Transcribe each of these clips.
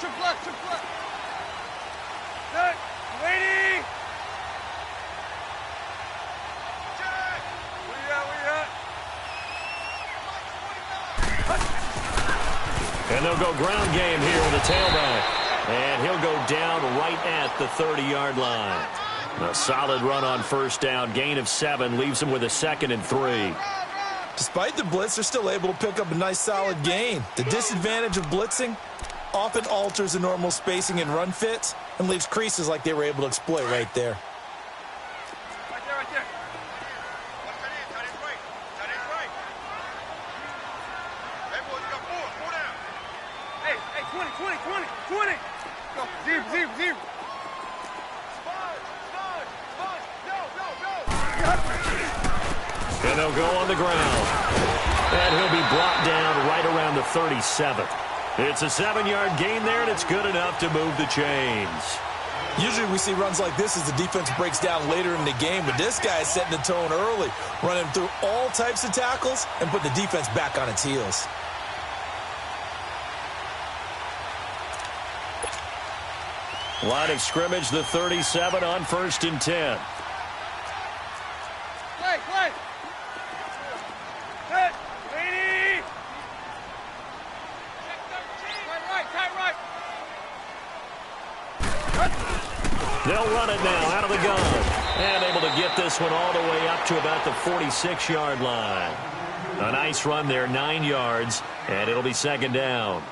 triple left. Good. Lady. And they'll go ground game here with a tailback. And he'll go down right at the 30-yard line. A solid run on first down. Gain of 7 leaves him with a 2nd and 3. Despite the blitz, they're still able to pick up a nice solid gain. The disadvantage of blitzing often alters the normal spacing and run fits and leaves creases like they were able to exploit right there. Right there. Hey, 20. Go, zero. And they'll go on the ground. And he'll be brought down right around the 37. It's a 7-yard gain there, and it's good enough to move the chains. Usually we see runs like this as the defense breaks down later in the game, but this guy is setting the tone early, running through all types of tackles and put the defense back on its heels. Line of scrimmage, the 37 on 1st and 10. Play. Good. Lady. Tight right. They'll run it now out of the gun. And able to get this one all the way up to about the 46-yard line. A nice run there, 9 yards, and it'll be 2nd down.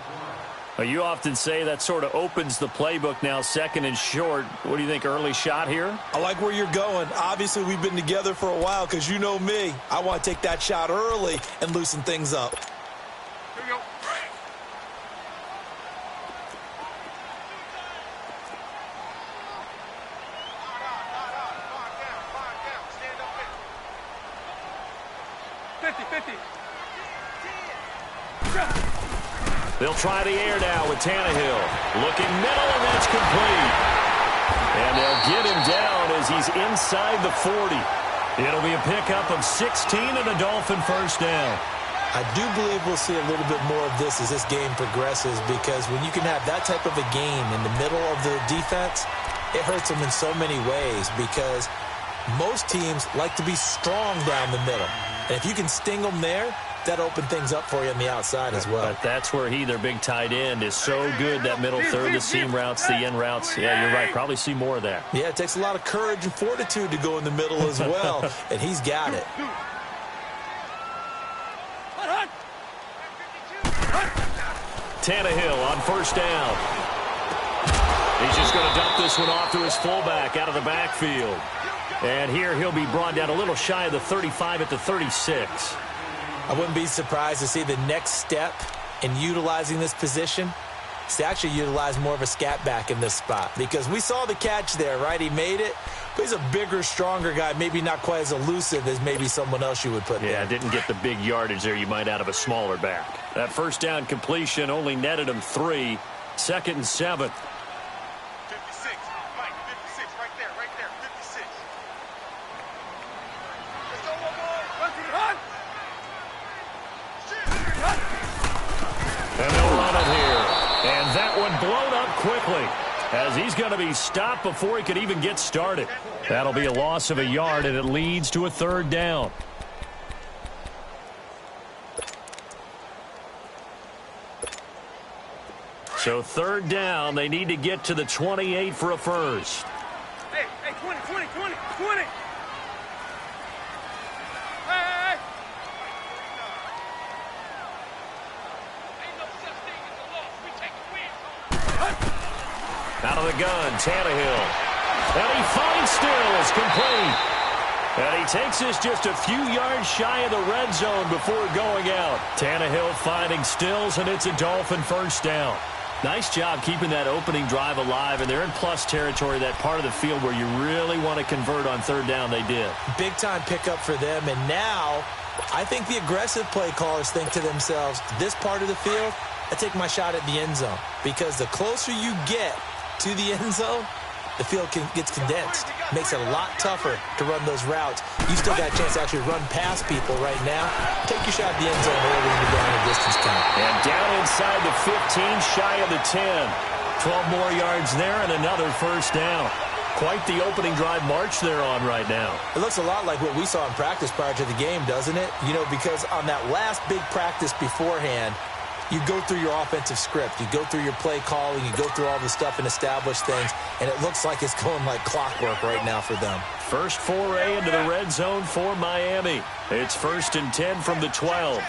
You often say that sort of opens the playbook now, 2nd and short. What do you think, early shot here? I like where you're going. Obviously, we've been together for a while because you know me. I want to take that shot early and loosen things up. Here we go. They'll try the air now with Tannehill. Looking middle, and that's complete. And they'll get him down as he's inside the 40. It'll be a pickup of 16 and a Dolphin first down. I do believe we'll see a little bit more of this as this game progresses, because when you can have that type of a game in the middle of the defense, it hurts them in so many ways, because most teams like to be strong down the middle. And if you can sting them there, that opened things up for you on the outside as well. But that's where their big tight end, is so good, that middle third, the seam routes, the in routes. Yeah, you're right. Probably see more of that. Yeah, it takes a lot of courage and fortitude to go in the middle as well, and he's got it. Tannehill on first down. He's just going to dump this one off to his fullback out of the backfield. And here he'll be brought down a little shy of the 35 at the 36. I wouldn't be surprised to see the next step in utilizing this position is to actually utilize more of a scat back in this spot, because we saw the catch there, right? He made it, but he's a bigger, stronger guy, maybe not quite as elusive as maybe someone else you would put there. Yeah, didn't get the big yardage there you might out of a smaller back. That first down completion only netted him 3. 2nd and 7. 56, Mike, 56, right there, 56. Let's go, one more. Run. And they'll run it here. And that one blown up quickly, as he's going to be stopped before he could even get started. That'll be a loss of a yard, and it leads to a 3rd down. So 3rd down, they need to get to the 28 for a first. Hey, 20. Out of the gun, Tannehill. And he finds Stills, complete. And he takes this just a few yards shy of the red zone before going out. Tannehill finding Stills, and it's a Dolphin first down. Nice job keeping that opening drive alive, and they're in plus territory, that part of the field where you really want to convert on 3rd down. They did. Big-time pickup for them, and now I think the aggressive play callers think to themselves, this part of the field, I take my shot at the end zone, because the closer you get to the end zone, the field gets condensed. Makes it a lot tougher to run those routes. You still got a chance to actually run past people right now. Take your shot at the end zone early in the down and distance count. And down inside the 15, shy of the 10. 12 more yards there and another first down. Quite the opening drive march they're on right now. It looks a lot like what we saw in practice prior to the game, doesn't it? You know, because on that last big practice beforehand, you go through your offensive script. You go through your play calling. You go through all the stuff and establish things. And it looks like it's going like clockwork right now for them. First foray into the red zone for Miami. It's 1st and 10 from the 12.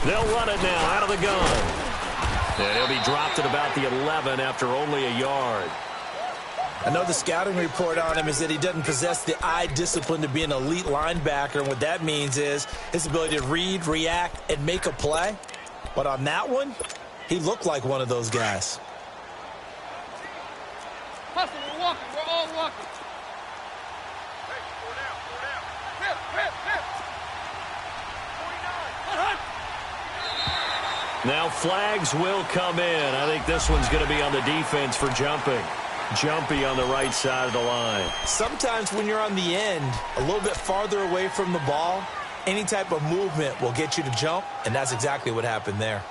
They'll run it now out of the gun. And he'll be dropped at about the 11 after only a yard. I know the scouting report on him is that he doesn't possess the eye discipline to be an elite linebacker. And what that means is his ability to read, react, and make a play. But on that one, he looked like one of those guys. Hustle, we're walking. We're all walking. Hey, 4 down, 4 down. Rip. 49. Now flags will come in. I think this one's going to be on the defense for jumping. Jumpy on the right side of the line. Sometimes when you're on the end, a little bit farther away from the ball, any type of movement will get you to jump, and that's exactly what happened there.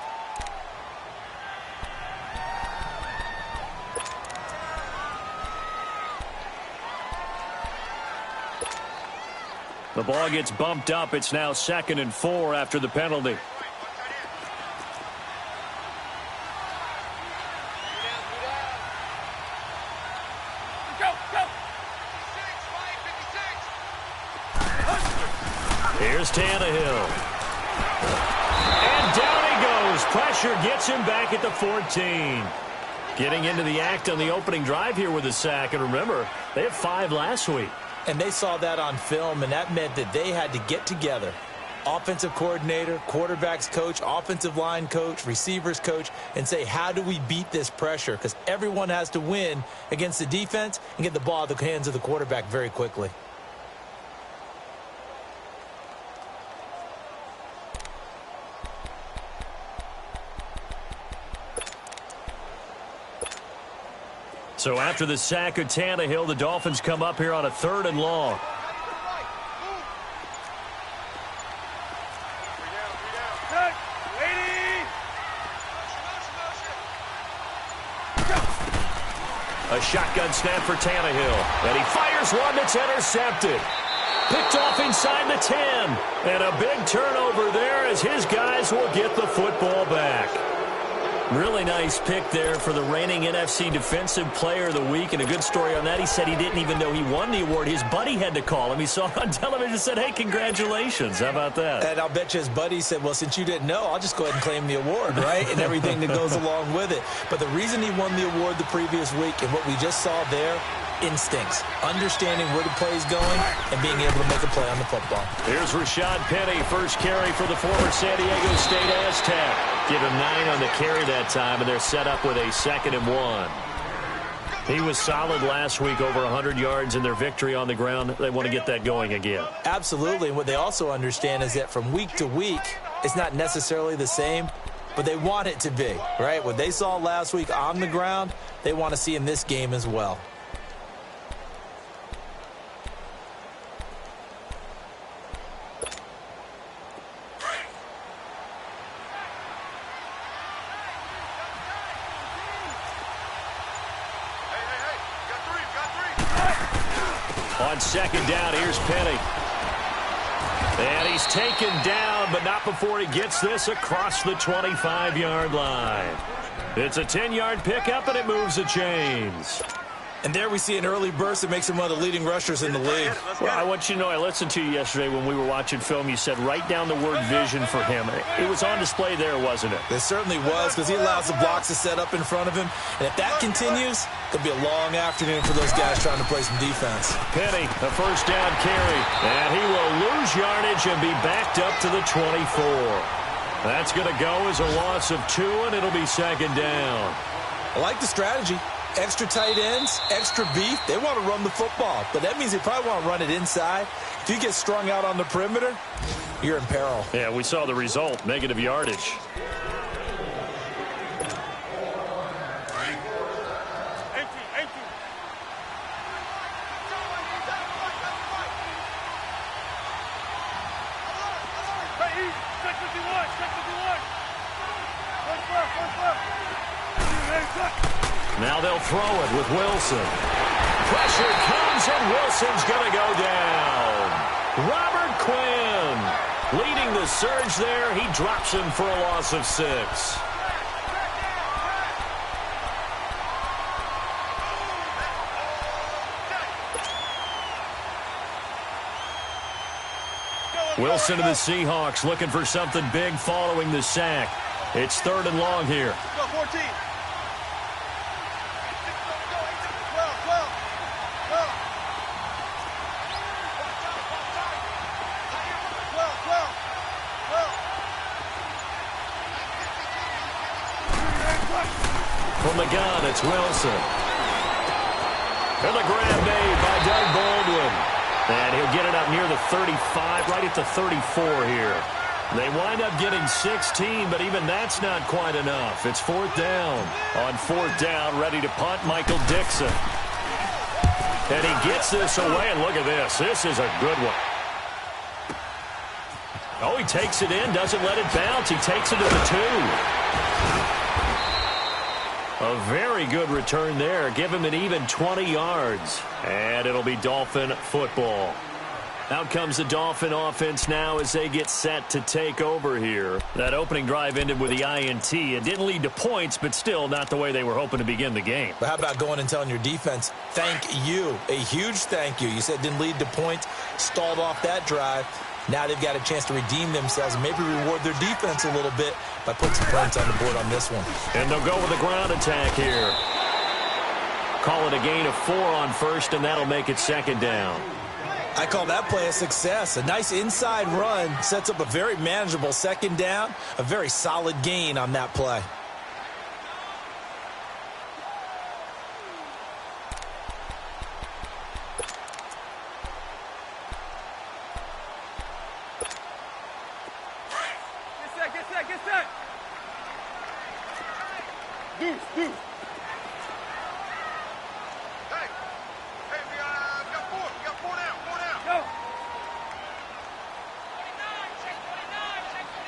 The ball gets bumped up. It's now 2nd and 4 after the penalty. Here's Tannehill. And down he goes. Pressure gets him back at the 14. Getting into the act on the opening drive here with a sack. And remember, they had 5 last week. And they saw that on film, and that meant that they had to get together. Offensive coordinator, quarterbacks coach, offensive line coach, receivers coach, and say, how do we beat this pressure? Because everyone has to win against the defense and get the ball out of the hands of the quarterback very quickly. So after the sack of Tannehill, the Dolphins come up here on a 3rd and long. A shotgun snap for Tannehill. And he fires one that's intercepted. Picked off inside the 10. And a big turnover there as his guys will get the football back. Really nice pick there for the reigning NFC Defensive Player of the Week. And a good story on that. He said he didn't even know he won the award. His buddy had to call him. He saw it on television and said, hey, congratulations. How about that? And I'll bet you his buddy said, well, since you didn't know, I'll just go ahead and claim the award, right? And everything that goes along with it. But the reason he won the award the previous week and what we just saw there, instincts, understanding where the play is going and being able to make a play on the football. Here's Rashad Penny, first carry for the former San Diego State Aztec. Give him 9 on the carry that time, and they're set up with a 2nd and 1. He was solid last week, over 100 yards in their victory on the ground. They want to get that going again. Absolutely, and what they also understand is that from week to week, it's not necessarily the same, but they want it to be, right? What they saw last week on the ground, they want to see in this game as well. On 2nd down, here's Penny. And he's taken down, but not before he gets this across the 25-yard line. It's a 10-yard pickup, and it moves the chains. And there we see an early burst that makes him one of the leading rushers in the league. Well, I want you to know, I listened to you yesterday when we were watching film. You said write down the word vision for him. It was on display there, wasn't it? It certainly was, because he allows the blocks to set up in front of him. And if that continues, it'll be a long afternoon for those guys trying to play some defense. Penny, a first down carry. And he will lose yardage and be backed up to the 24. That's going to go as a loss of 2, and it'll be 2nd down. I like the strategy. Extra tight ends, extra beef. They want to run the football, but that means they probably want to run it inside. If you get strung out on the perimeter, you're in peril. Yeah, we saw the result, negative yardage. Now they'll throw it with Wilson. Pressure comes, and Wilson's going to go down. Robert Quinn leading the surge there. He drops him for a loss of 6. Wilson to the Seahawks looking for something big following the sack. It's 3rd and long here. Go, 14. From the gun, it's Wilson. And the grab made by Doug Baldwin. And he'll get it up near the 35, right at the 34 here. They wind up getting 16, but even that's not quite enough. It's 4th down. On 4th down, ready to punt, Michael Dixon. And he gets this away, and look at this. This is a good one. Oh, he takes it in, doesn't let it bounce. He takes it to the 2. A very good return there. Give him an even 20 yards. And it'll be Dolphin football. Out comes the Dolphin offense now as they get set to take over here. That opening drive ended with the INT. It didn't lead to points, but still not the way they were hoping to begin the game. But how about going and telling your defense, thank you, a huge thank you. You said didn't lead to points, stalled off that drive. Now they've got a chance to redeem themselves and maybe reward their defense a little bit by putting some points on the board on this one. And they'll go with a ground attack here. Call it a gain of 4 on 1st, and that'll make it 2nd down. I call that play a success. A nice inside run sets up a very manageable 2nd down, a very solid gain on that play. Get set. Deuce. Hey, we got 4. We got 4 now. 4 now. Go.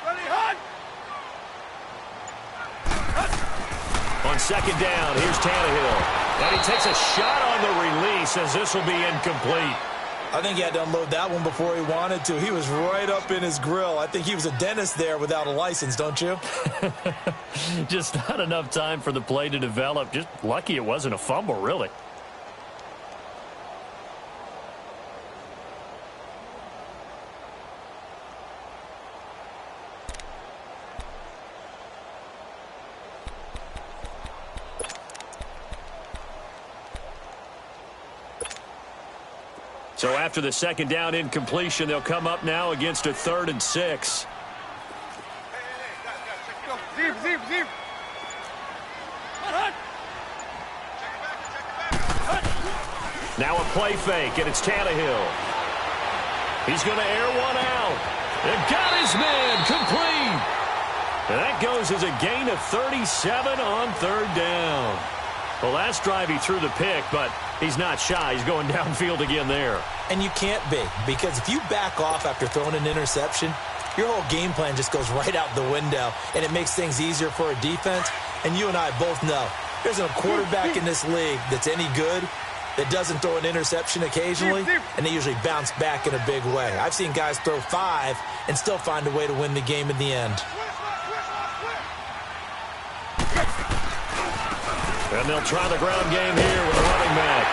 29. Ready, hunt. On 2nd down, here's Tannehill. And he takes a shot on the release as this will be incomplete. I think he had to unload that one before he wanted to. He was right up in his grill. I think he was a dentist there without a license, don't you? Just not enough time for the play to develop. Just lucky it wasn't a fumble, really. So after the 2nd down incompletion, they'll come up now against a 3rd and 6. Zip. Now a play fake, and it's Tannehill. He's going to air one out. And got his man complete. And that goes as a gain of 37 on 3rd down. Well, last drive he threw the pick, but he's not shy. He's going downfield again there. And you can't be, because if you back off after throwing an interception, your whole game plan just goes right out the window, and it makes things easier for a defense. And you and I both know there's a quarterback in this league that's any good that doesn't throw an interception occasionally, and they usually bounce back in a big way. I've seen guys throw 5 and still find a way to win the game in the end. And they'll try the ground game here with a running back.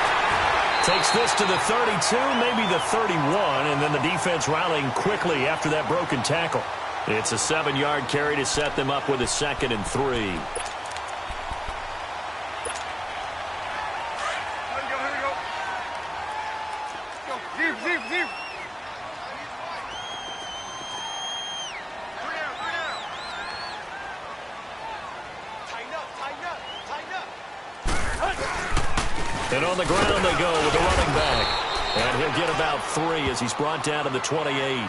Takes this to the 32, maybe the 31, and then the defense rallying quickly after that broken tackle. It's a 7-yard carry to set them up with a 2nd and 3. Here we go. Zip. And on the ground they go with the running back. And he'll get about 3 as he's brought down to the 28.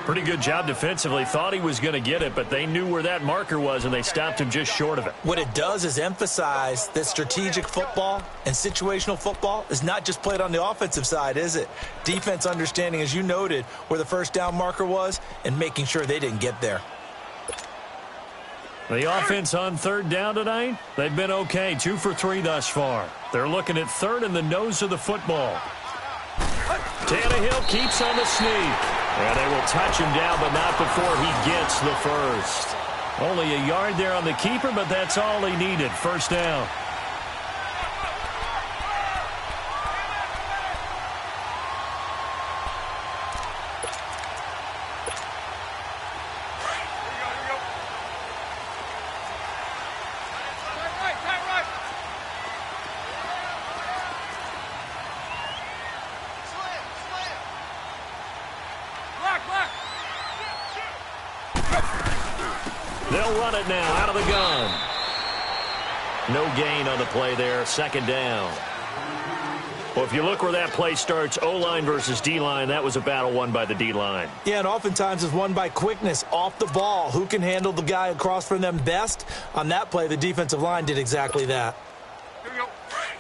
Pretty good job defensively. Thought he was going to get it, but they knew where that marker was, and they stopped him just short of it. What it does is emphasize that strategic football and situational football is not just played on the offensive side, is it? Defense understanding, as you noted, where the 1st down marker was and making sure they didn't get there. The offense on third down tonight, they've been okay, 2 for 3 thus far. They're looking at third in the nose of the football. Tannehill keeps on the sneak. And they will touch him down, but not before he gets the first. Only a yard there on the keeper, but that's all he needed. First down. They'll run it now out of the gun. No gain on the play there. Second down. Well, if you look where that play starts, O-line versus D-line, that was a battle won by the D-line. Yeah, and oftentimes it's won by quickness off the ball. Who can handle the guy across from them best? On that play, the defensive line did exactly that. Here we go. Hey.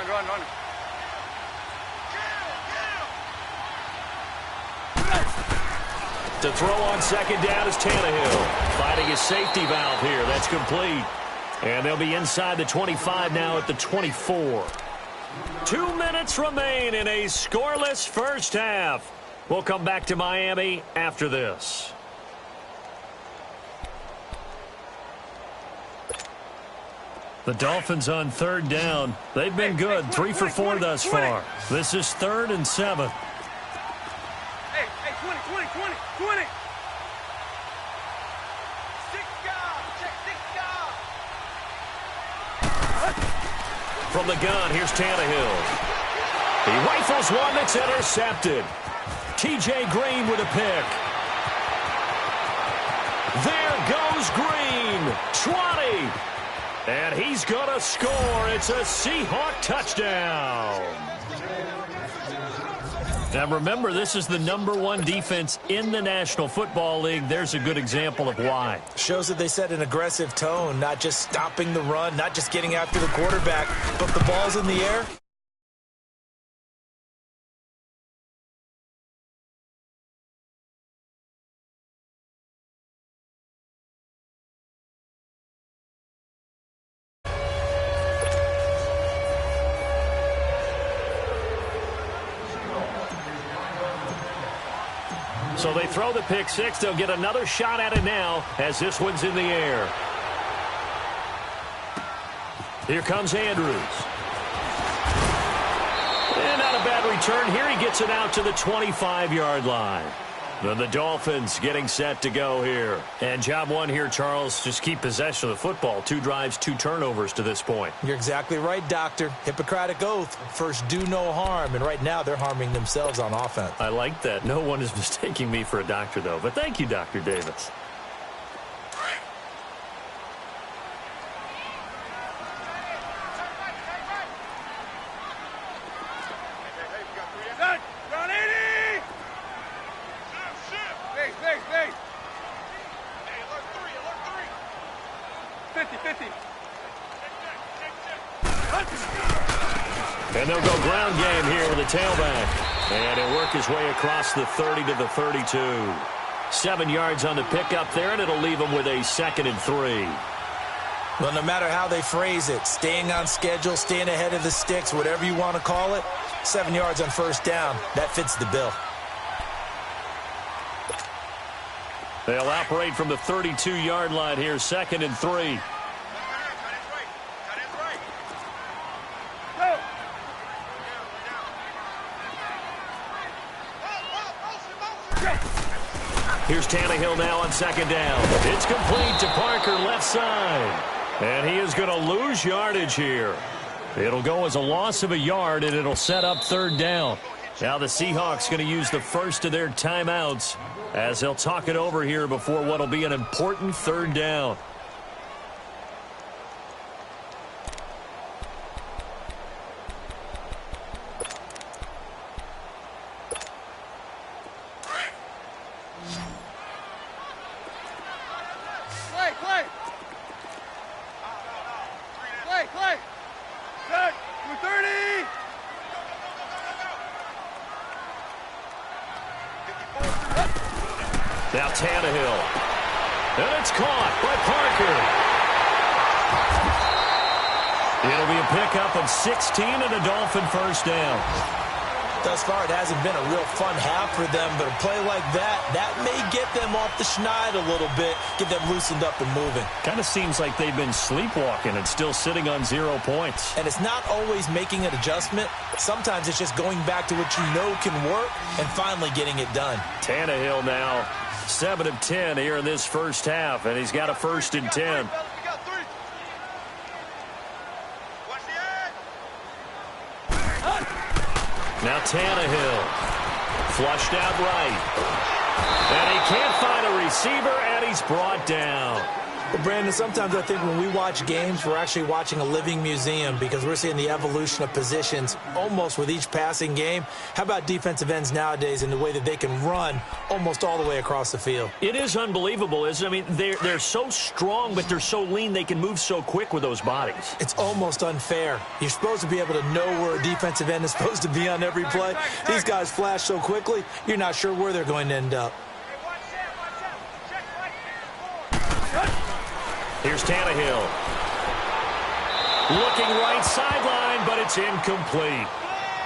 Run. To throw on second down is Tannehill. Finding his safety valve here. That's complete. And they'll be inside the 25 now at the 24. 2 minutes remain in a scoreless first half. We'll come back to Miami after this. The Dolphins on third down. They've been good. 3 for 4 thus far. This is 3rd and 7. Hey, 20. From the gun, here's Tannehill. He rifles one that's intercepted. T.J. Green with a pick. There goes Green. 20. And he's going to score. It's a Seahawk touchdown. Now, remember, this is the #1 defense in the National Football League. There's a good example of why. Shows that they set an aggressive tone, not just stopping the run, not just getting after the quarterback, but the ball's in the air. So they throw the pick six. They'll get another shot at it now as this one's in the air. Here comes Andrews. And not a bad return here. He gets it out to the 25-yard line. Then the Dolphins getting set to go here. And job one here, Charles, just keep possession of the football. 2 drives, 2 turnovers to this point. You're exactly right, Doctor. Hippocratic oath. First, do no harm. And right now, they're harming themselves on offense. I like that. No one is mistaking me for a doctor, though. But thank you, Dr. Davis. And they'll go ground game here with a tailback. And he'll work his way across the 30 to the 32. 7 yards on the pickup there, and it'll leave him with a 2nd and 3. Well, no matter how they phrase it, staying on schedule, staying ahead of the sticks, whatever you want to call it, 7 yards on first down, that fits the bill. They'll operate from the 32-yard line here, 2nd and 3. Here's Tannehill now on 2nd down. It's complete to Parker, left side. And he is going to lose yardage here. It'll go as a loss of a yard, and it'll set up 3rd down. Now the Seahawks going to use the first of their timeouts as they'll talk it over here before what will be an important 3rd down. Now Tannehill. And it's caught by Parker. It'll be a pickup of 16 and a Dolphin first down. Thus far, it hasn't been a real fun half for them, but a play like that may get them off the schneid a little bit, get them loosened up and moving. Kind of seems like they've been sleepwalking and still sitting on 0 points. And it's not always making an adjustment. Sometimes it's just going back to what you know can work and finally getting it done. Tannehill now 7 of 10 here in this first half, and he's got a 1st and 10. Now Tannehill, flushed out right. And he can't find a receiver, and he's brought down. Well, Brandon, sometimes I think when we watch games, we're actually watching a living museum because we're seeing the evolution of positions almost with each passing game. How about defensive ends nowadays and the way that they can run almost all the way across the field? It is unbelievable, isn't it? I mean, they're so strong, but they're so lean, they can move so quick with those bodies. It's almost unfair. You're supposed to be able to know where a defensive end is supposed to be on every play. These guys flash so quickly, you're not sure where they're going to end up. Here's Tannehill. Looking right sideline, but it's incomplete.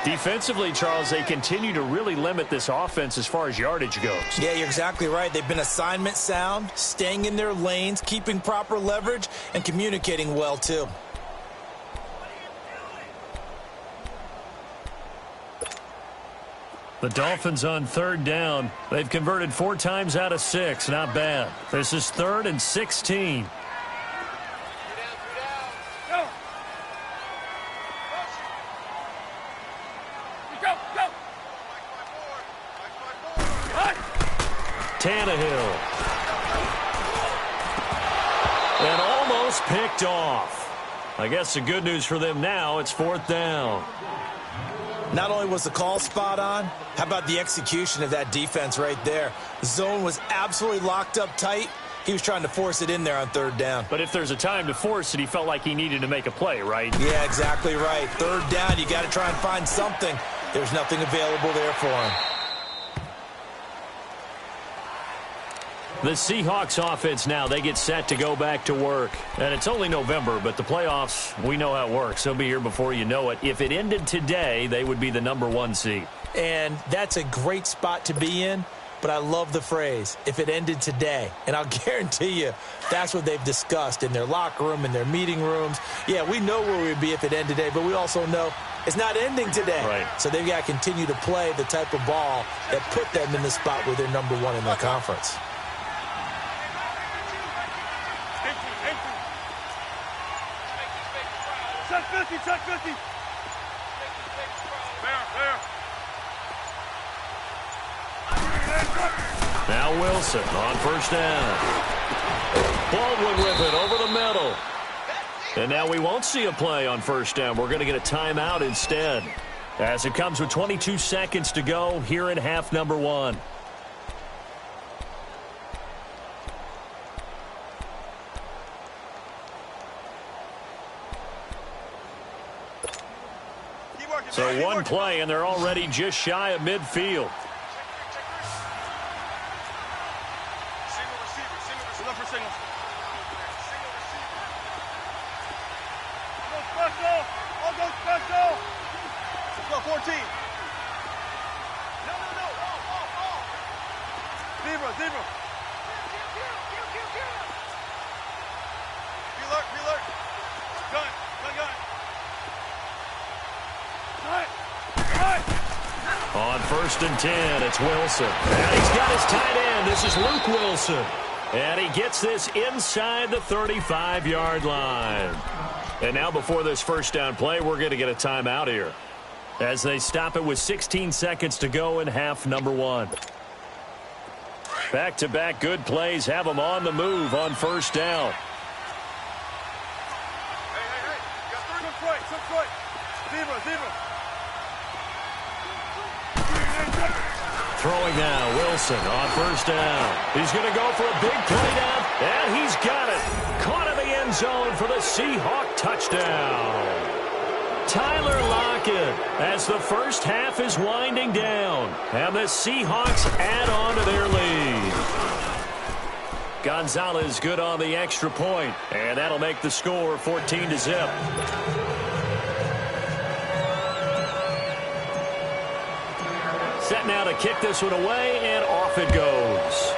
Defensively, Charles, they continue to really limit this offense as far as yardage goes. Yeah, you're exactly right. They've been assignment sound, staying in their lanes, keeping proper leverage, and communicating well, too. The Dolphins on 3rd down. They've converted 4 times out of 6. Not bad. This is 3rd and 16. Tannehill. And almost picked off. I guess the good news for them now, it's 4th down. Not only was the call spot on, how about the execution of that defense right there? The zone was absolutely locked up tight. He was trying to force it in there on 3rd down. But if there's a time to force it, he felt like he needed to make a play, right? Yeah, exactly right. 3rd down, you got to try and find something. There's nothing available there for him. The Seahawks offense now, they get set to go back to work. And it's only November, but the playoffs, we know how it works. They'll be here before you know it. If it ended today, they would be the #1 seed. And that's a great spot to be in, but I love the phrase, if it ended today. And I'll guarantee you, that's what they've discussed in their locker room, in their meeting rooms. Yeah, we know where we'd be if it ended today, but we also know it's not ending today. Right. So they've got to continue to play the type of ball that put them in the spot where they're #1 in their conference. Check 50. There. Now Wilson on 1st down. Baldwin with it over the middle. And now we won't see a play on 1st down. We're going to get a timeout instead. As it comes with 22 seconds to go here in half #1. So one play, and they're already just shy of midfield. Single receiver. Look for singles. I'll go special. Let's go 14. No. Zebra. Alert. Gun. On 1st and 10, it's Wilson. And he's got his tight end. This is Luke Wilson. And he gets this inside the 35-yard line. And now before this 1st down play, we're going to get a timeout here, as they stop it with 16 seconds to go in half #1. Back-to-back good plays have them on the move on 1st down. Hey. Took right. Zebra. Throwing now, Wilson on 1st down. He's going to go for a big play down, and he's got it. Caught in the end zone for the Seahawk touchdown. Tyler Lockett, as the first half is winding down. And the Seahawks add on to their lead. Gonzalez good on the extra point, and that'll make the score 14-0. Set now to kick this one away, and off it goes.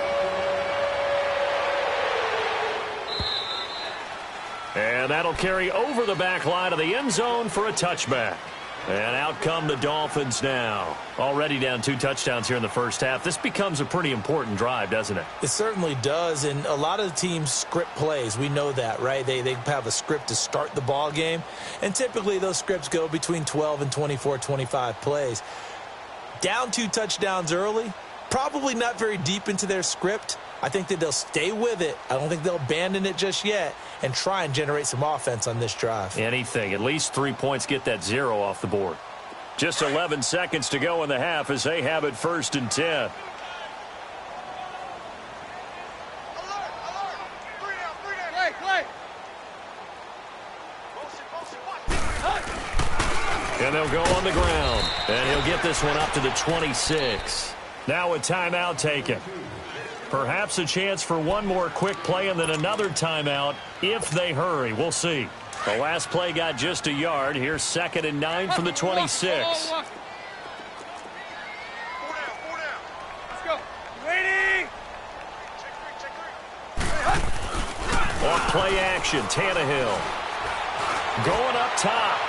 And that'll carry over the back line of the end zone for a touchback. And out come the Dolphins now. Already down 2 touchdowns here in the first half. This becomes a pretty important drive, doesn't it? It certainly does, and a lot of the teams script plays. We know that, right? They have a script to start the ball game, and typically those scripts go between 12 and 24, 25 plays. Down 2 touchdowns early, probably not very deep into their script. I think that they'll stay with it. I don't think they'll abandon it just yet and try and generate some offense on this drive. Anything. At least 3 points, get that 0 off the board. Just 11 seconds to go in the half as they have it 1st and 10. Alert, alert. Three down. Clay. And they'll go on the ground. And he'll get this one up to the 26. Now a timeout taken. Perhaps a chance for one more quick play and then another timeout if they hurry. We'll see. The last play got just a yard. Here's 2nd and 9 from the 26. 4 down. Let's go. Ready? Check three. Off play action. Tannehill going up top.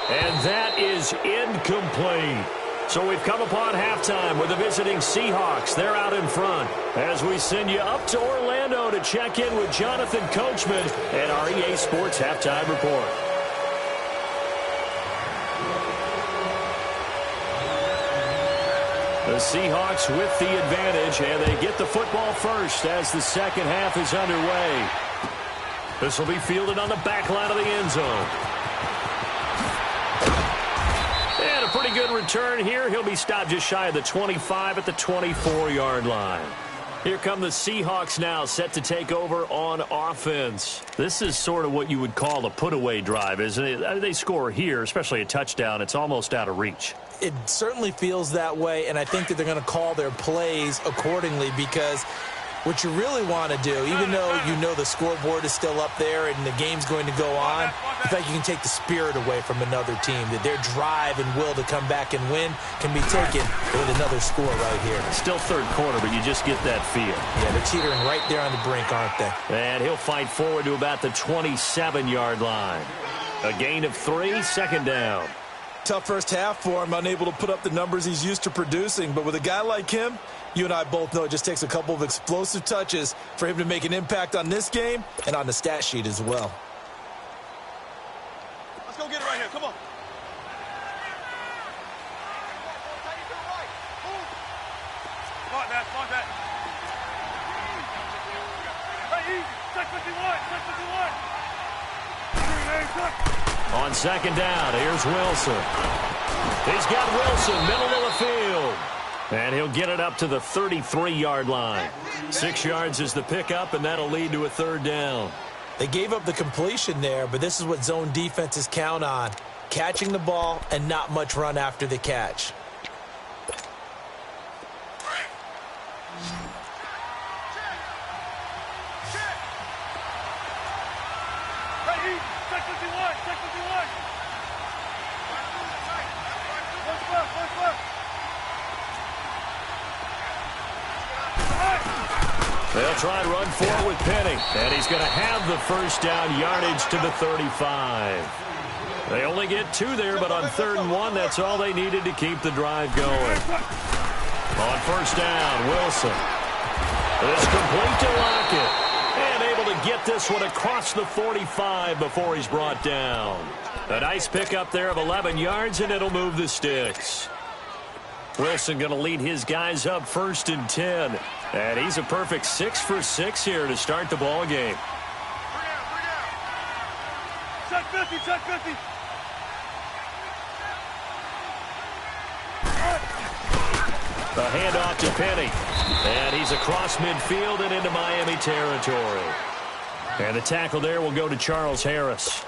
And that is incomplete. So we've come upon halftime with the visiting Seahawks. They're out in front as we send you up to Orlando to check in with Jonathan Coachman and our EA Sports Halftime Report. The Seahawks with the advantage, and they get the football first as the second half is underway. This will be fielded on the back line of the end zone. And a pretty good return here. He'll be stopped just shy of the 25 at the 24-yard line. Here come the Seahawks now, set to take over on offense. This is sort of what you would call a put-away drive, isn't it? They score here, especially a touchdown. It's almost out of reach. It certainly feels that way, and I think that they're going to call their plays accordingly because what you really want to do, even though you know the scoreboard is still up there and the game's going to go on, in fact, you can take the spirit away from another team, that their drive and will to come back and win can be taken with another score right here. Still third quarter, but you just get that feel. Yeah, they're teetering right there on the brink, aren't they? And he'll fight forward to about the 27-yard line. A gain of 3, 2nd down. Tough first half for him, unable to put up the numbers he's used to producing. But with a guy like him, you and I both know it just takes a couple of explosive touches for him to make an impact on this game and on the stat sheet as well. Let's go get it right here. Come on. Smart that. Hey, easy. Check 51. On 2nd down, here's Wilson. He's got Wilson, middle of the field. And he'll get it up to the 33-yard line. 6 yards is the pickup, and that'll lead to a 3rd down. They gave up the completion there, but this is what zone defenses count on. Catching the ball and not much run after the catch. They'll try and run forward with Penny. And he's going to have the 1st down, yardage to the 35. They only get 2 there, but on 3rd and 1, that's all they needed to keep the drive going. On 1st down, Wilson. It's complete to Lockett. And able to get this one across the 45 before he's brought down. A nice pickup there of 11 yards, and it'll move the sticks. Wilson going to lead his guys up 1st and 10. And he's a perfect 6 for 6 here to start the ball game. 3 down. Check 50. The handoff to Penny. And he's across midfield and into Miami territory. And the tackle there will go to Charles Harris.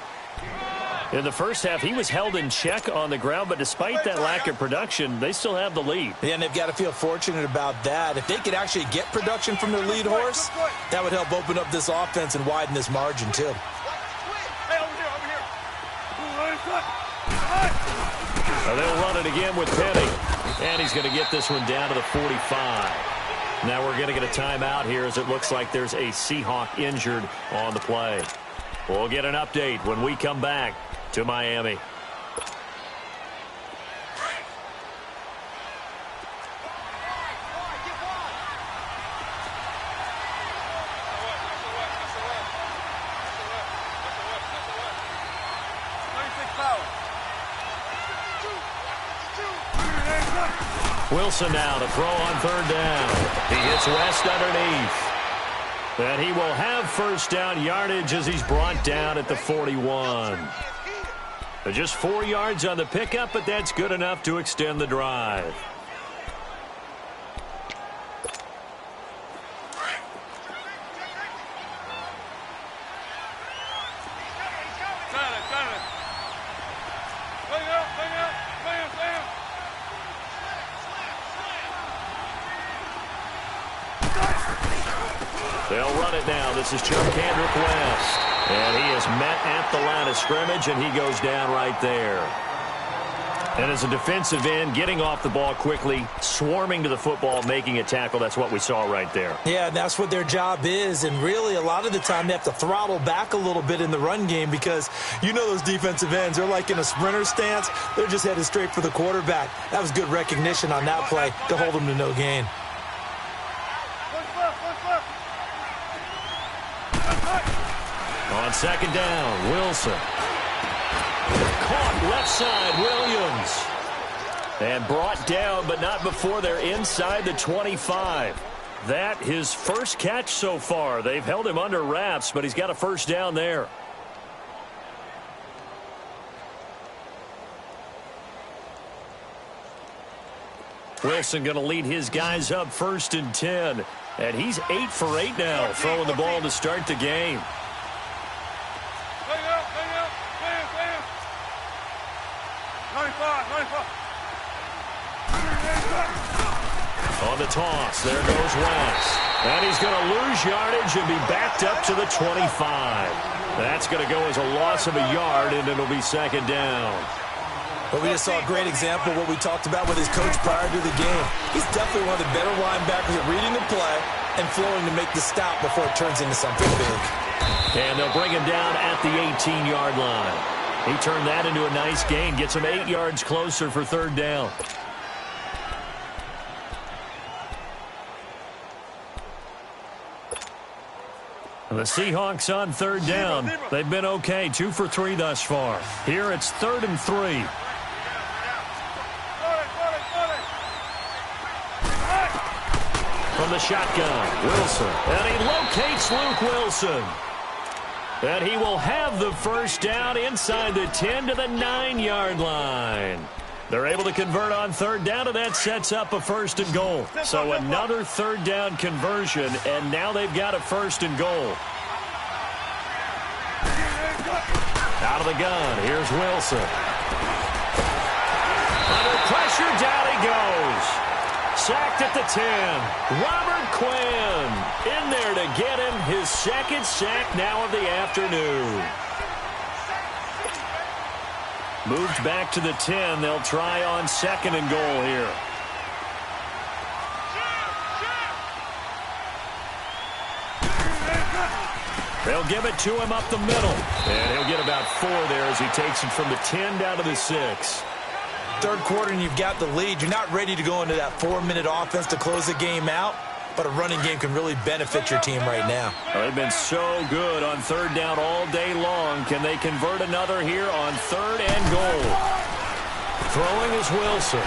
In the first half, he was held in check on the ground, but despite that lack of production, they still have the lead. Yeah, and they've got to feel fortunate about that. If they could actually get production from their lead horse, that would help open up this offense and widen this margin, too. They'll run it again with Penny, and he's going to get this one down to the 45. Now we're going to get a timeout here as it looks like there's a Seahawk injured on the play. We'll get an update when we come back to Miami. Wilson now to throw on third down. He hits West underneath. And he will have first down yardage as he's brought down at the 41. Just 4 yards on the pickup, but that's good enough to extend the drive. They'll run it now. This is Kendrick West. And he is met at the line of scrimmage, and he goes down right there. And as a defensive end, getting off the ball quickly, swarming to the football, making a tackle, that's what we saw right there. Yeah, that's what their job is. And really, a lot of the time, they have to throttle back a little bit in the run game because you know those defensive ends, they're like in a sprinter stance. They're just headed straight for the quarterback. That was good recognition on that play to hold them to no gain. On second down, Wilson. Caught left side, Williams. And brought down, but not before they're inside the 25. That his first catch so far. They've held him under wraps, but he's got a first down there. Wilson going to lead his guys up 1st and 10. And he's 8 for 8 now, throwing the ball to start the game. On the toss, there goes West. And he's going to lose yardage and be backed up to the 25. That's going to go as a loss of a yard, and it'll be second down. But we just saw a great example of what we talked about with his coach prior to the game. He's definitely one of the better linebackers at reading the play and flowing to make the stop before it turns into something big. And they'll bring him down at the 18-yard line. He turned that into a nice gain, gets him 8 yards closer for third down. The Seahawks on third down. They've been okay, 2 for 3 thus far. Here it's 3rd and 3. From the shotgun, Wilson. And he locates Luke Wilson. And he will have the first down inside the 10 to the 9-yard line. They're able to convert on third down, and that sets up a 1st and goal. So another third down conversion, and now they've got a 1st and goal. Out of the gun, here's Wilson. Under pressure, down he goes. Sacked at the 10. Robert Quinn in there to get him his 2nd sack now of the afternoon. Moved back to the 10. They'll try on 2nd and goal here. They'll give it to him up the middle. And he'll get about 4 there as he takes it from the 10 down to the 6. Third quarter and you've got the lead. You're not ready to go into that 4-minute offense to close the game out. But a running game can really benefit your team right now. They've been so good on third down all day long. Can they convert another here on 3rd and goal? Throwing is Wilson.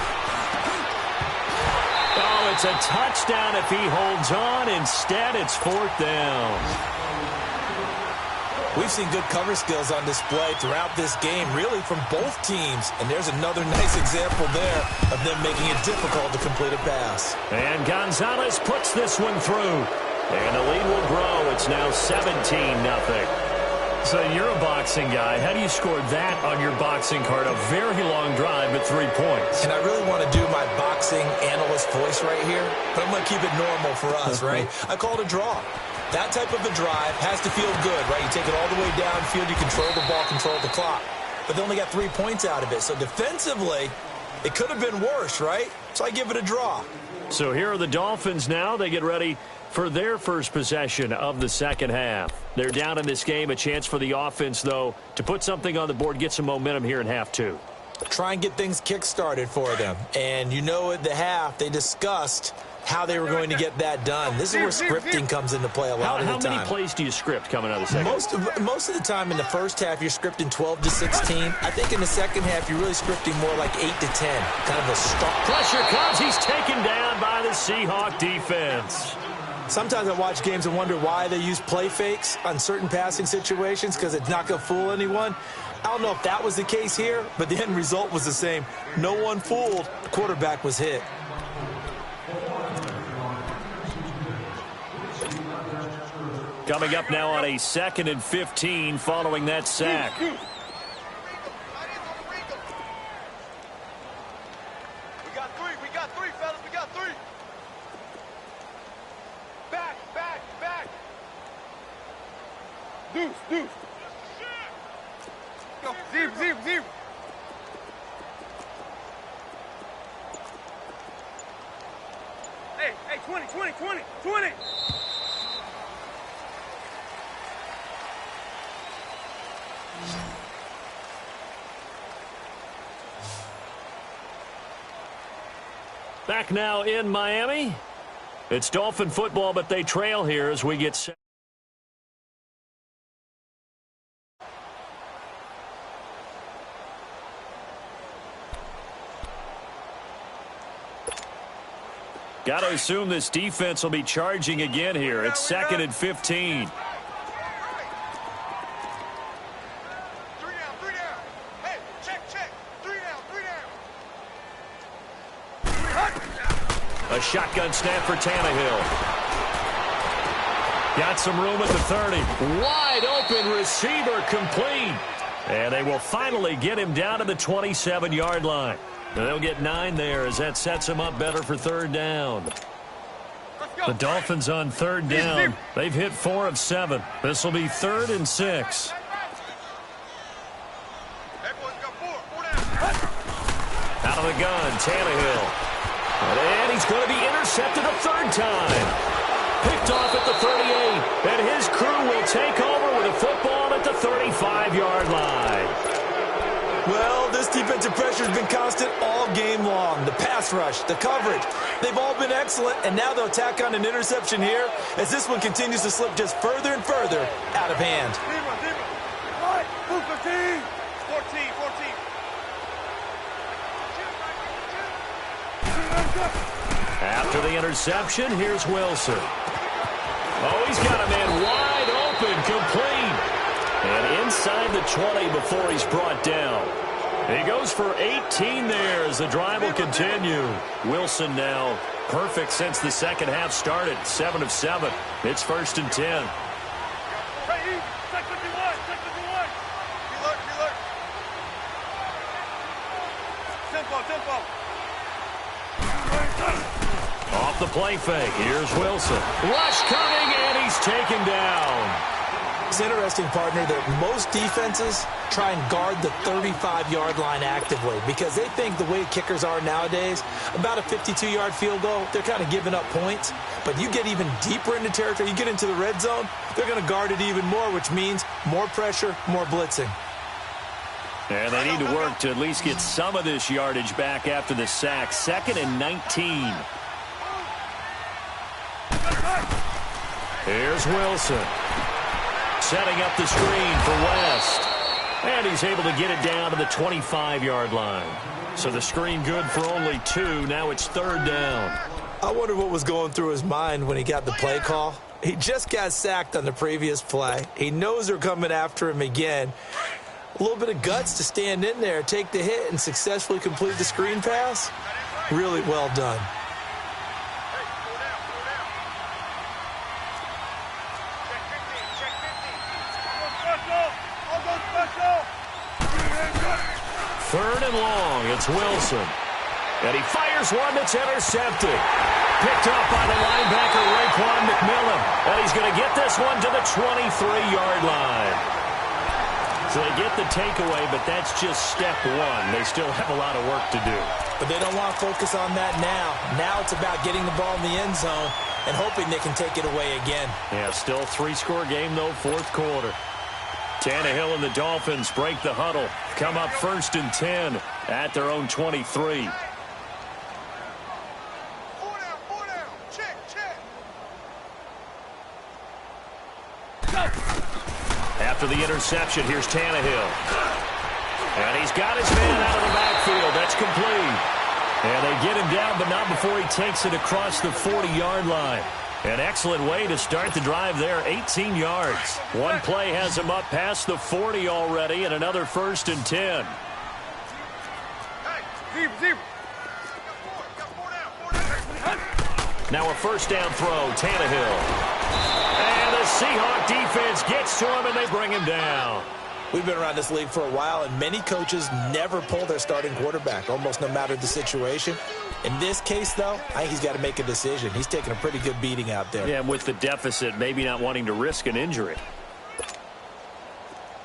Oh, it's a touchdown if he holds on. Instead, it's 4th down. We've seen good cover skills on display throughout this game, really from both teams. And there's another nice example there of them making it difficult to complete a pass. And Gonzalez puts this one through. And the lead will grow. It's now 17-0. So you're a boxing guy. How do you score that on your boxing card? A very long drive, but 3 points. And I really want to do my boxing analyst voice right here, but I'm going to keep it normal for us, right? I call it a draw. That type of a drive has to feel good, right? You take it all the way downfield, you control the ball, control the clock. But they only got 3 points out of it. So defensively, it could have been worse, right? So I give it a draw. So here are the Dolphins now. They get ready for their first possession of the second half. They're down in this game. A chance for the offense, though, to put something on the board, get some momentum here in half two. Try and get things kick-started for them. And you know at the half, they discussed how they were going to get that done. This is where scripting comes into play a lot of the time. How many plays do you script coming out of the second? Most of the time in the first half, you're scripting 12 to 16. I think in the second half, you're really scripting more like 8 to 10. Kind of a start. Pressure comes. He's taken down by the Seahawk defense. Sometimes I watch games and wonder why they use play fakes on certain passing situations, because it's not going to fool anyone. I don't know if that was the case here, but the end result was the same. No one fooled. The quarterback was hit. Coming up now on a 2nd and 15 following that sack. We got three, fellas, we got three. Back. Deuce. Go, zero. Hey, 20. Back now in Miami. It's Dolphin football, but they trail here as we get set. Got to assume this defense will be charging again here. It's 2nd and 15. A shotgun snap for Tannehill. Got some room at the 30. Wide open receiver complete. And they will finally get him down to the 27-yard line. They'll get 9 there as that sets them up better for 3rd down. The Dolphins on 3rd down. They've hit 4 of 7. This will be 3rd and 6. Out of the gun, Tannehill. And he's going to be intercepted a 3rd time. Picked off at the 38. And his crew will take over with a football at the 35-yard line. Well, this defensive pressure has been constant all game long. The pass rush, the coverage, they've all been excellent. And now they'll tack on an interception here as this one continues to slip just further and further out of hand. 14. After the interception, here's Wilson. Oh, he's got a man wide open, complete. And inside the 20 before he's brought down. He goes for 18 there as the drive will continue. Wilson now perfect since the second half started. 7 of 7. It's 1st and 10. Tempo. Off the play fake, here's Wilson. Rush coming, and he's taken down. It's interesting, partner, that most defenses try and guard the 35-yard line actively because they think the way kickers are nowadays, about a 52-yard field goal, they're kind of giving up points. But you get even deeper into territory, you get into the red zone, they're going to guard it even more, which means more pressure, more blitzing. And they need to work to at least get some of this yardage back after the sack. 2nd and 19. Here's Wilson. Setting up the screen for West. And he's able to get it down to the 25-yard line. So the screen good for only 2. Now it's 3rd down. I wonder what was going through his mind when he got the play call. He just got sacked on the previous play. He knows they're coming after him again. A little bit of guts to stand in there, take the hit, and successfully complete the screen pass. Really well done. Check 15. 3rd and long. It's Wilson. And he fires one that's intercepted. Picked up by the linebacker, Raekwon McMillan. And he's going to get this one to the 23-yard line. So they get the takeaway, but that's just step one. They still have a lot of work to do. But they don't want to focus on that now. Now it's about getting the ball in the end zone and hoping they can take it away again. Yeah, still a 3-score game, though, 4th quarter. Tannehill and the Dolphins break the huddle. Come up 1st and 10 at their own 23. After the interception, here's Tannehill. And he's got his man out of the backfield. That's complete. And they get him down, but not before he takes it across the 40-yard line. An excellent way to start the drive there, 18 yards. One play has him up past the 40 already, and another 1st and 10. Now a 1st down throw, Tannehill. And the Seahawk defense gets to him, and they bring him down. We've been around this league for a while, and many coaches never pull their starting quarterback, almost no matter the situation. In this case, though, I think he's got to make a decision. He's taking a pretty good beating out there. Yeah, and with the deficit, maybe not wanting to risk an injury.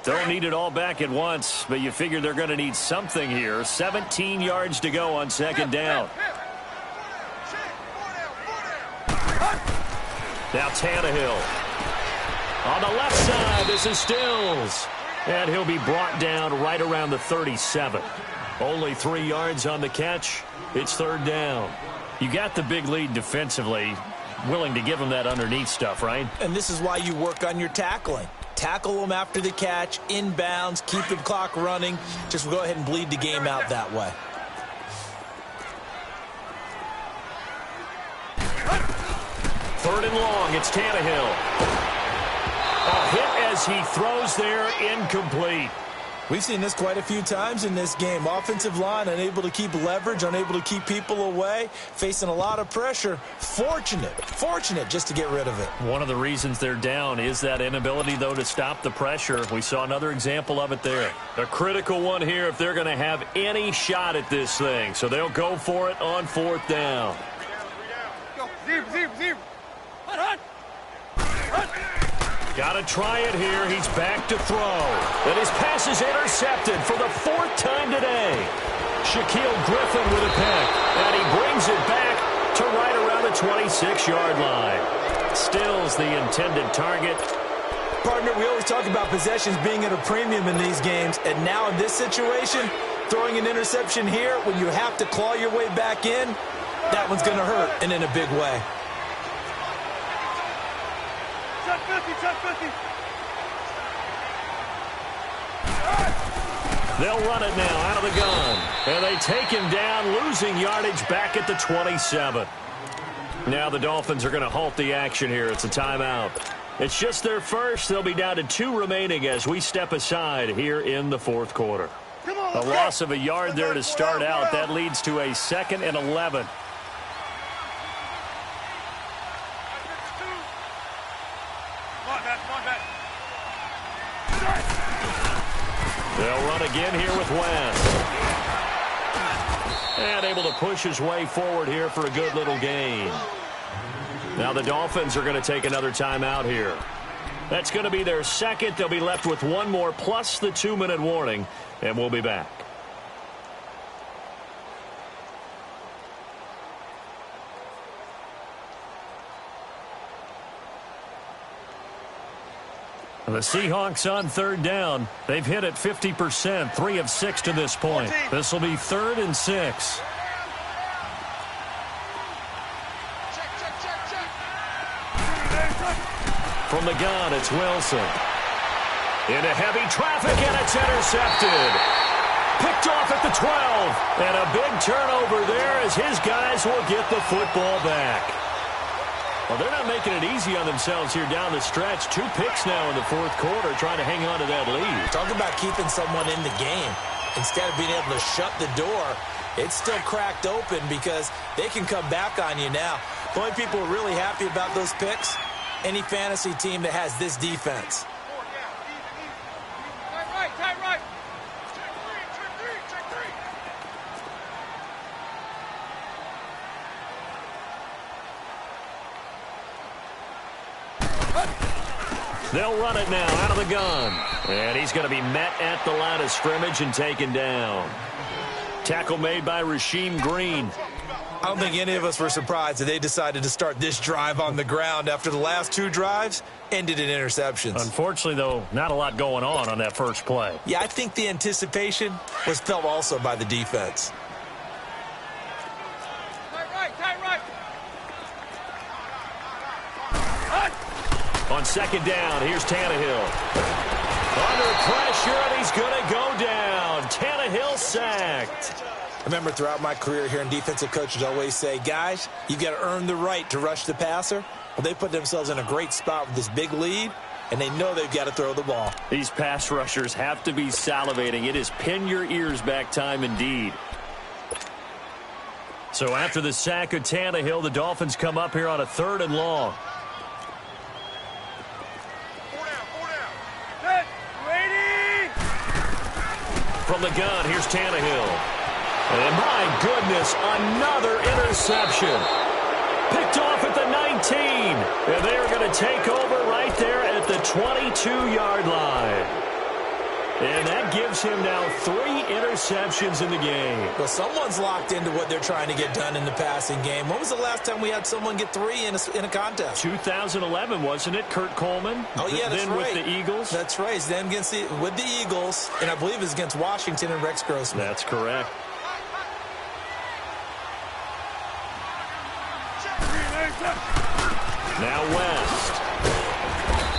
Don't need it all back at once, but you figure they're going to need something here. 17 yards to go on 2nd down. Now Tannehill. On the left side, this is Stills. And he'll be brought down right around the 37. Only 3 yards on the catch. It's 3rd down. You got the big lead defensively. Willing to give him that underneath stuff, right? And this is why you work on your tackling. Tackle him after the catch, inbounds, keep the clock running. Just go ahead and bleed the game out that way. Third and long, it's Tannehill. A hit as he throws there, incomplete. We've seen this quite a few times in this game. Offensive line unable to keep leverage, unable to keep people away, facing a lot of pressure. Fortunate just to get rid of it. One of the reasons they're down is that inability, though, to stop the pressure. We saw another example of it there. A critical one here if they're going to have any shot at this thing. So they'll go for it on 4th down. Got to try it here. He's back to throw. And his pass is intercepted for the 4th time today. Shaquille Griffin with a pick. And he brings it back to right around the 26-yard line. Stills the intended target. Partner, we always talk about possessions being at a premium in these games. And now in this situation, throwing an interception here when you have to claw your way back in, that one's going to hurt, and in a big way. They'll run it now out of the gun. And they take him down, losing yardage back at the 27. Now the Dolphins are going to halt the action here. It's a timeout. It's just their first. They'll be down to 2 remaining as we step aside here in the 4th quarter. A loss of a yard there to start out. That leads to a 2nd and 11. They'll run again here with West. And able to push his way forward here for a good little gain. Now the Dolphins are going to take another timeout here. That's going to be their 2nd. They'll be left with 1 more plus the 2-minute warning. And we'll be back. The Seahawks on 3rd down. They've hit it 50%, 3 of 6 to this point. This will be 3rd and 6. From the gun, it's Wilson. Into heavy traffic, and it's intercepted. Picked off at the 12. And a big turnover there as his guys will get the football back. Well, they're not making it easy on themselves here down the stretch. 2 picks now in the 4th quarter, trying to hang on to that lead. Talk about keeping someone in the game. Instead of being able to shut the door, it's still cracked open because they can come back on you now. The only people who are really happy about those picks, any fantasy team that has this defense. They'll run it now out of the gun. And he's going to be met at the line of scrimmage and taken down. Tackle made by Rasheem Green. I don't think any of us were surprised that they decided to start this drive on the ground after the last two drives ended in interceptions. Unfortunately, though, not a lot going on that first play. Yeah, I think the anticipation was felt also by the defense. Tight right. On second down, here's Tannehill. Under pressure, and he's going to go down. Tannehill sacked. I remember throughout my career hearing defensive coaches always say, guys, you've got to earn the right to rush the passer. Well, they put themselves in a great spot with this big lead, and they know they've got to throw the ball. These pass rushers have to be salivating. It is pin your ears back time indeed. So after the sack of Tannehill, the Dolphins come up here on a 3rd and long. From the gun, here's Tannehill. And my goodness, another interception. Picked off at the 19. And they're going to take over right there at the 22-yard line. And that gives him now 3 interceptions in the game. Well, someone's locked into what they're trying to get done in the passing game. When was the last time we had someone get 3 in a contest? 2011, wasn't it? Kurt Coleman? Oh, yeah, that's then right. With the Eagles? That's right. Then with the Eagles, and I believe it was against Washington and Rex Grossman. That's correct. Now West.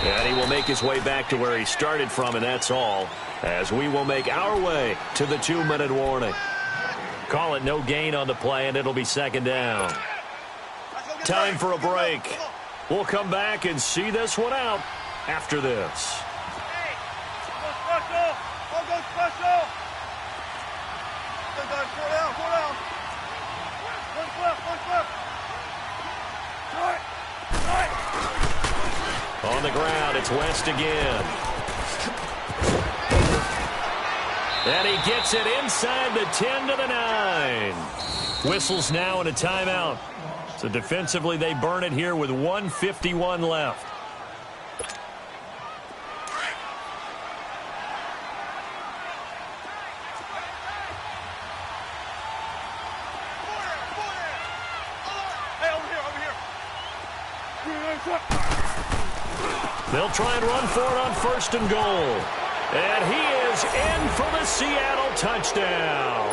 And he will make his way back to where he started from, and that's all, as we will make our way to the 2-minute warning. Call it no gain on the play, and it'll be second down. Time for a break. We'll come back and see this one out after this. On the ground, it's West again. And he gets it inside the 10 to the 9. Whistles now and a timeout. So defensively, they burn it here with 1:51 left. They'll try and run for it on 1st and goal. And he is in for the Seattle touchdown.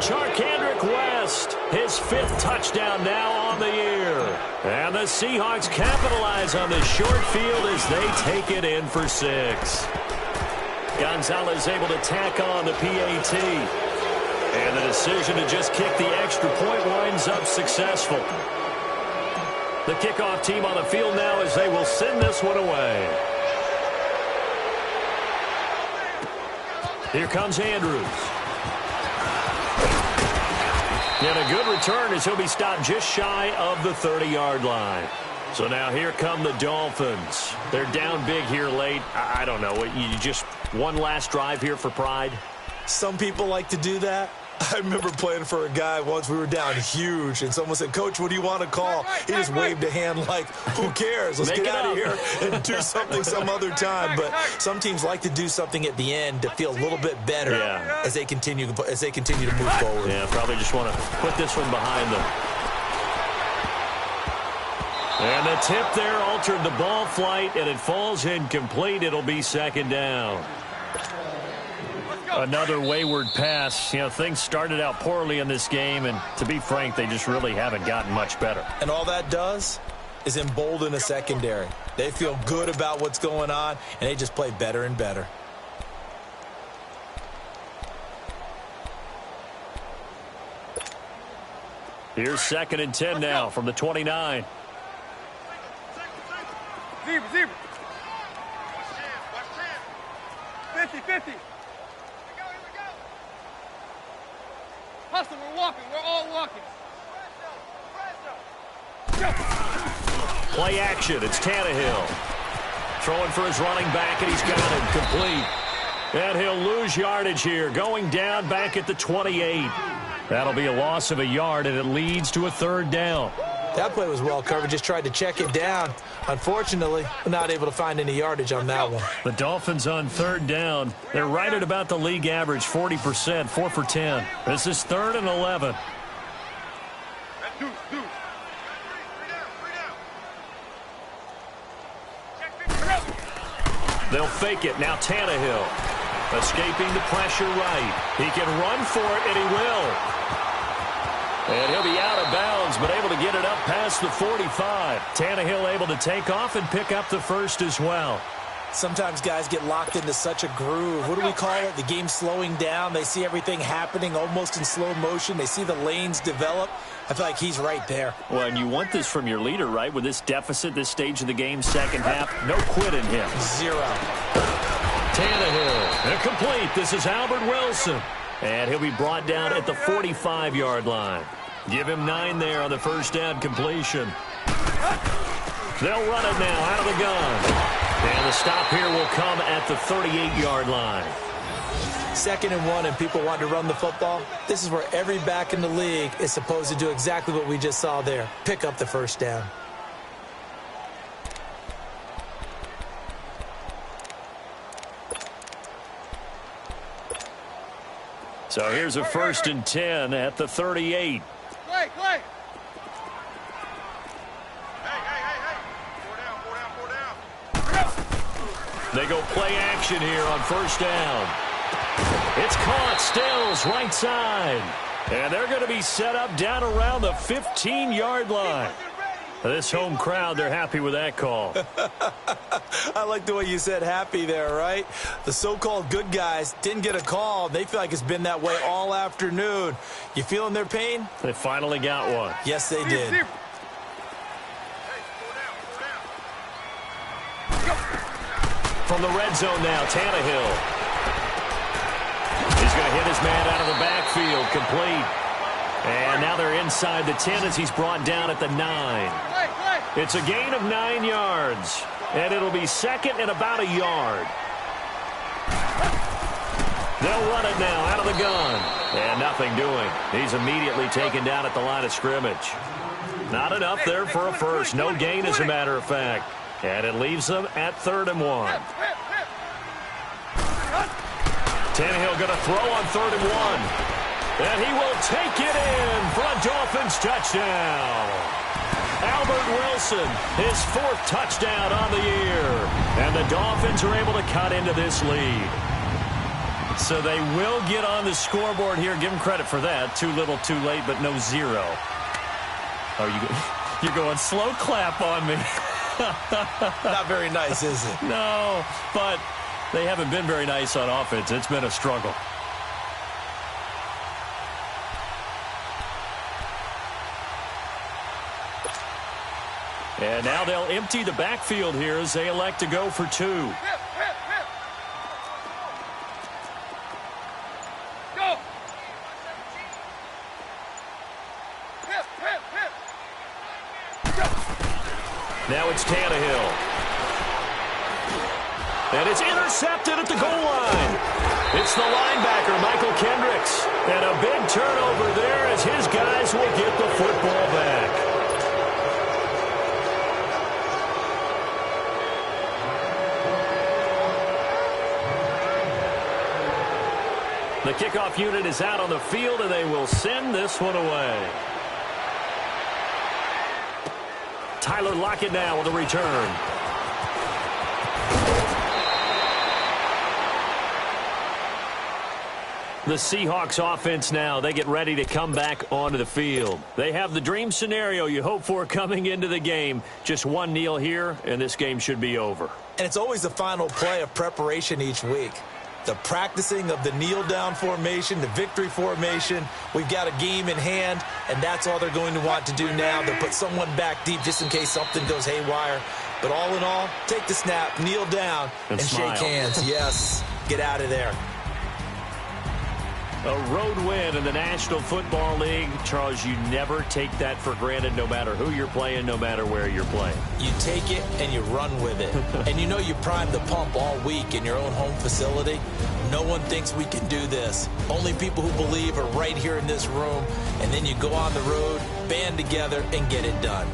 Charkandrick West, his 5th touchdown now on the year. And the Seahawks capitalize on the short field as they take it in for 6. Gonzalez able to tack on the PAT. And the decision to just kick the extra point winds up successful. The kickoff team on the field now as they will send this one away. Here comes Andrews. And a good return as he'll be stopped just shy of the 30-yard line. So now here come the Dolphins. They're down big here late. I don't know. You just one last drive here for pride? Some people like to do that. I remember playing for a guy once. We were down huge, and someone said, Coach, what do you want to call? He just waved a hand like, who cares? Let's get out of here and do something some other time. But some teams like to do something at the end to feel a little bit better as they continue to move forward. Yeah, probably just want to put this one behind them. And the tip there altered the ball flight, and it falls incomplete. It'll be second down. Another wayward pass. You know, things started out poorly in this game, and to be frank, they just really haven't gotten much better. And all that does is embolden a secondary. They feel good about what's going on, and they just play better and better. Here's 2nd and 10 now from the 29. Zebra. 50. Hustle, we're walking. We're all walking. Play action. It's Tannehill. Throwing for his running back, and he's got it complete. And he'll lose yardage here. Going down back at the 28. That'll be a loss of a yard, and it leads to a 3rd down. That play was well covered. Just tried to check it down. Unfortunately, we're not able to find any yardage on that one. The Dolphins on third down. They're right at about the league average, 40%, 4 for 10. This is 3rd and 11. They'll fake it. Now Tannehill escaping the pressure right. He can run for it, and he will. And he'll be out of bounds, but able to get it up past the 45. Tannehill able to take off and pick up the first as well. Sometimes guys get locked into such a groove. What do we call it? The game slowing down. They see everything happening almost in slow motion. They see the lanes develop. I feel like he's right there. Well, and you want this from your leader, right? With this deficit, this stage of the game, second half, no quit in him. 0. Tannehill, incomplete. This is Albert Wilson. And he'll be brought down at the 45-yard line. Give him 9 there on the first down completion. They'll run it now out of the gun. And the stop here will come at the 38-yard line. 2nd and 1, and people want to run the football. This is where every back in the league is supposed to do exactly what we just saw there. Pick up the first down. So here's a 1st and 10 at the 38. Clay. They go play action here on first down. It's caught. Stills right side. And they're going to be set up down around the 15-yard line. This home crowd, they're happy with that call. I like the way you said happy there, right? The so-called good guys didn't get a call. They feel like it's been that way all afternoon. You feeling their pain? They finally got one. Yes, they did. From the red zone now, Tannehill. He's going to hit his man out of the backfield, complete. And now they're inside the 10 as he's brought down at the 9. It's a gain of 9 yards. And it'll be 2nd and about a yard. They'll run it now out of the gun. And nothing doing. He's immediately taken down at the line of scrimmage. Not enough there for a first. No gain, as a matter of fact. And it leaves them at 3rd and 1. Tannehill going to throw on 3rd and 1. And he will take it in for a Dolphins touchdown. Albert Wilson, his 4th touchdown on the year. And the Dolphins are able to cut into this lead. So they will get on the scoreboard here. Give them credit for that. Too little, too late, but no 0. Oh, you're going slow clap on me. Not very nice, is it? No, but they haven't been very nice on offense. It's been a struggle. And now they'll empty the backfield here as they elect to go for 2. Go! Now it's Tannehill. And it's intercepted at the goal line. It's the linebacker, Michael Kendricks. And a big turnover there as his guys will get the football back. The kickoff unit is out on the field, and they will send this one away. Tyler Lockett now with a return. The Seahawks offense now, they get ready to come back onto the field. They have the dream scenario you hope for coming into the game. Just one kneel here, and this game should be over. And it's always the final play of preparation each week. The practicing of the kneel-down formation, the victory formation. We've got a game in hand, and that's all they're going to want to do now. They'll put someone back deep just in case something goes haywire. But all in all, take the snap, kneel down, and shake hands. Yes, get out of there. A road win in the National Football League. Charles, you never take that for granted, no matter who you're playing, no matter where you're playing. You take it and you run with it. And you know you primed the pump all week in your own home facility. No one thinks we can do this. Only people who believe are right here in this room. And then you go on the road, band together, and get it done.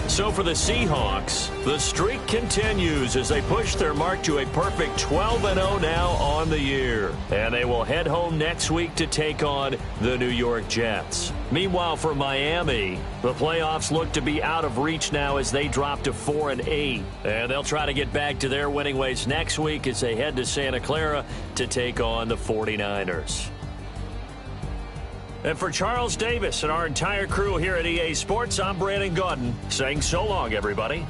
So for the Seahawks, the streak continues as they push their mark to a perfect 12-0 now on the year. And they will head home next week to take on the New York Jets. Meanwhile, for Miami, the playoffs look to be out of reach now as they drop to 4-8. And they'll try to get back to their winning ways next week as they head to Santa Clara to take on the 49ers. And for Charles Davis and our entire crew here at EA Sports, I'm Brandon Gaudin saying so long, everybody.